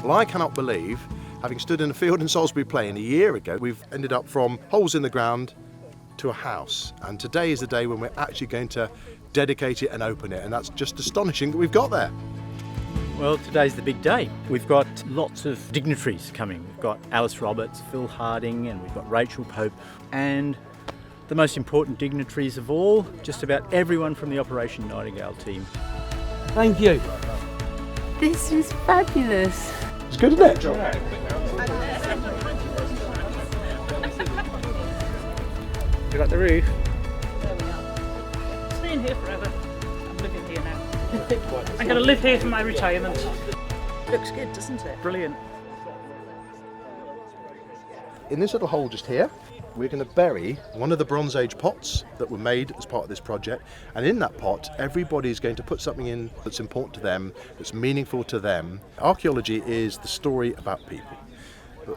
Well, I cannot believe, having stood in a field in Salisbury Plain a year ago, we've ended up from holes in the ground to a house. And today is the day when we're actually going to dedicate it and open it. And that's just astonishing that we've got there. Well, today's the big day. We've got lots of dignitaries coming. We've got Alice Roberts, Phil Harding, and we've got Rachel Pope, and the most important dignitaries of all, just about everyone from the Operation Nightingale team. Thank you. This is fabulous. It's good, isn't it? You like the roof? Staying here forever. I'm living here now. I'm going to live here for my retirement. Looks good, doesn't it? Brilliant. In this little hole just here, we're going to bury one of the Bronze Age pots that were made as part of this project, and in that pot everybody's going to put something in that's important to them, that's meaningful to them. Archaeology is the story about people.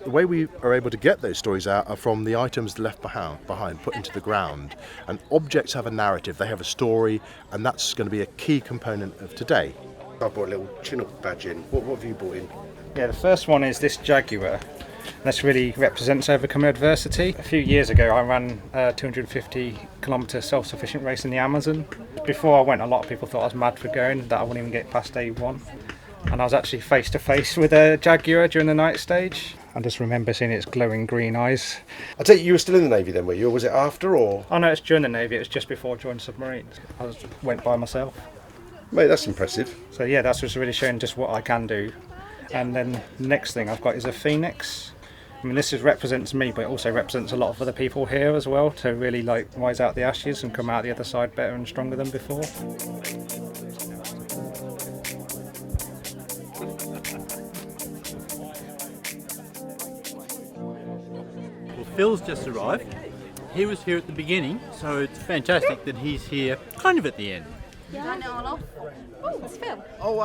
The way we are able to get those stories out are from the items left behind, put into the ground. And objects have a narrative, they have a story, and that's going to be a key component of today. I brought a little Chinook badge in. What have you brought in? Yeah, the first one is this jaguar. This really represents overcoming adversity. A few years ago I ran a 250-kilometre self-sufficient race in the Amazon. Before I went, a lot of people thought I was mad for going, that I wouldn't even get past A1. And I was actually face to face with a jaguar during the night stage. I just remember seeing its glowing green eyes. I take it you were still in the Navy then, were you? Or was it after, or? Oh no, it's during the Navy, it was just before I joined submarines. Went by myself. Mate, that's impressive. So yeah, that's just really showing just what I can do. And then the next thing I've got is a phoenix. I mean, this represents me, but it also represents a lot of other people here as well, to really like rise out the ashes and come out the other side better and stronger than before. Well, Phil's just arrived. He was here at the beginning, so it's fantastic that he's here kind of at the end. Turn it all off. Oh, it's Phil. Oh,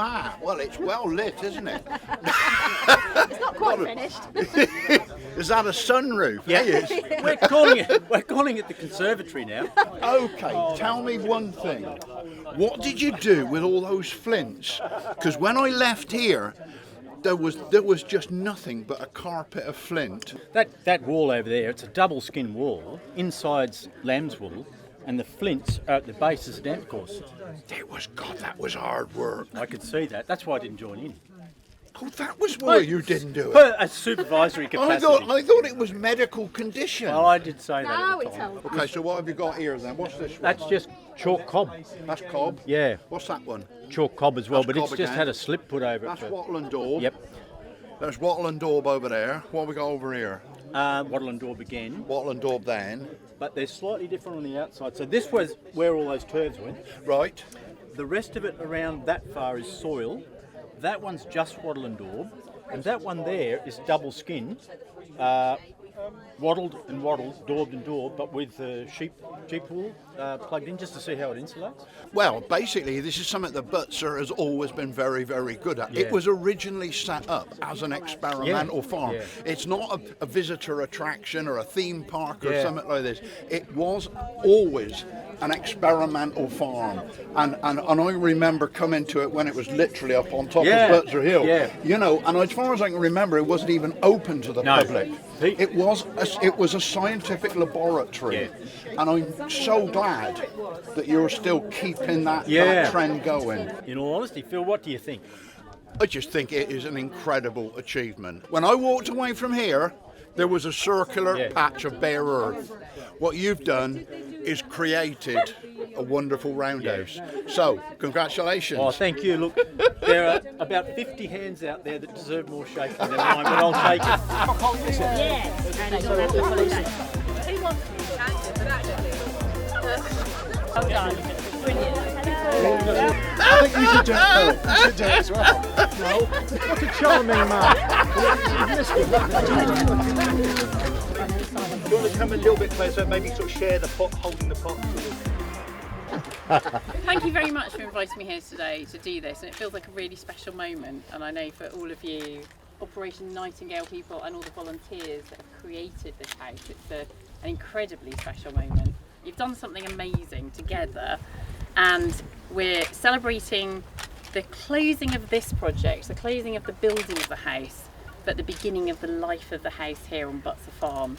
well, it's well lit, isn't it? It's not quite finished. Is that a sunroof? Yeah. It is. We're calling it the conservatory now. Okay, tell me one thing. What did you do with all those flints? Because when I left here, there was just nothing but a carpet of flint. That wall over there, it's a double skin wall. Inside's lamb's wool, and the flints are at the base is a damp course. God, that was hard work. I could see that. That's why I didn't join in. Oh, that was why you didn't do it. But a supervisory capacity. I thought it was medical condition. Well, I did say that Now at the it's time. Okay, so what have you got here then? What's this one? That's just chalk cob. That's cob? Yeah. What's that one? Chalk cob as well, That's but it's cob just again. had a slip put over That's it. wattle and daub. Yep. There's wattle and daub over there. What have we got over here? Wattle and daub again, Wattle and daub then. but they're slightly different on the outside. So this was where all those turds went. Right. The rest of it around that far is soil. That one's just wattle and daub, and that one there is double skin, wattled and wattled, daubed and daubed, but with sheep wool plugged in just to see how it insulates. Well, basically, this is something that Butser has always been very, very good at. Yeah. It was originally set up as an experimental farm. Yeah. It's not a visitor attraction or a theme park or Yeah. something like this. It was always an experimental farm. And I remember coming to it when it was literally up on top Yeah. of Butser Hill. Yeah. You know, and as far as I can remember, it wasn't even open to the No. public. It was a scientific laboratory. Yeah. And I'm so glad that you're still keeping that Yeah. trend going. In all honesty, Phil, what do you think? I just think it is an incredible achievement. When I walked away from here, there was a circular Yeah. patch of bare earth. What you've done is created a wonderful roundhouse. So, congratulations. Oh, thank you. Look, there are about 50 hands out there that deserve more shaking than mine, but I'll take it. Well done. Brilliant. I think you should do it, Phil. You should do it as well. No? What a charming man. Do you want to come a little bit closer, maybe sort of share the pot, holding the pot? Thank you very much for inviting me here today to do this, and it feels like a really special moment, and I know for all of you Operation Nightingale people and all the volunteers that have created this house, it's an incredibly special moment. You've done something amazing together, and we're celebrating the closing of this project, the closing of the building of the house, but the beginning of the life of the house here on Butser Farm.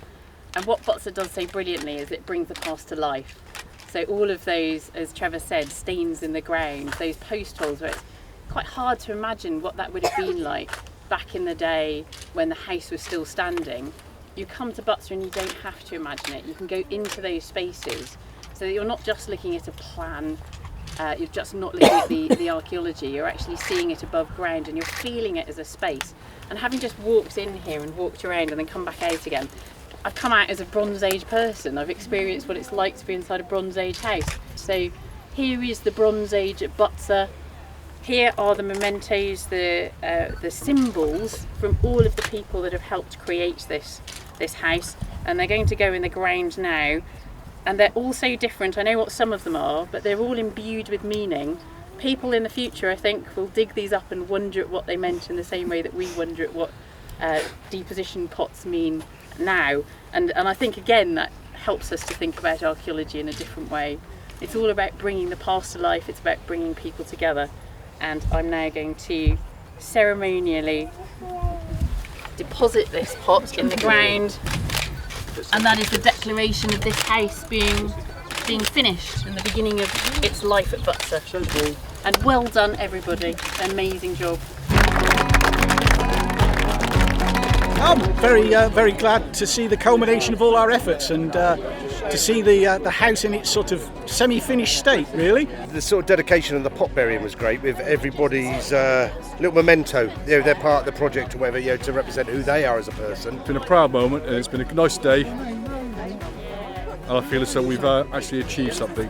And what Butser does so brilliantly is it brings the past to life. So all of those, as Trevor said, stains in the ground, those post holes where it's quite hard to imagine what that would have been like back in the day when the house was still standing. You come to Butser and you don't have to imagine it. You can go into those spaces so that you're not just looking at a plan, you're just not looking at the archaeology, you're actually seeing it above ground and you're feeling it as a space. And having just walked in here and walked around and then come back out again, I've come out as a Bronze Age person. I've experienced what it's like to be inside a Bronze Age house. So here is the Bronze Age at Butser. Here are the mementos, the symbols from all of the people that have helped create this house, and they're going to go in the ground now. And they're all so different. I know what some of them are, but they're all imbued with meaning. People in the future, I think, will dig these up and wonder at what they meant in the same way that we wonder at what deposition pots mean now. And I think, again, that helps us to think about archaeology in a different way. It's all about bringing the past to life. It's about bringing people together. And I'm now going to ceremonially deposit this pot in the ground, and that is the declaration of this house being finished and the beginning of its life at Butser. So cool. And well done, everybody. Amazing job. I'm very glad to see the culmination of all our efforts and to see the house in its sort of semi-finished state, really. The sort of dedication of the pot burying was great, with everybody's little memento. You know, they're part of the project or whatever, you know, to represent who they are as a person. It's been a proud moment and it's been a nice day. And I feel as though we've actually achieved something.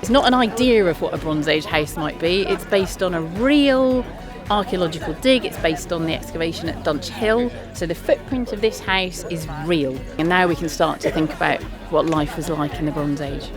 It's not an idea of what a Bronze Age house might be. It's based on a real archaeological dig. It's based on the excavation at Dunch Hill. So the footprint of this house is real. And now we can start to think about what life was like in the Bronze Age.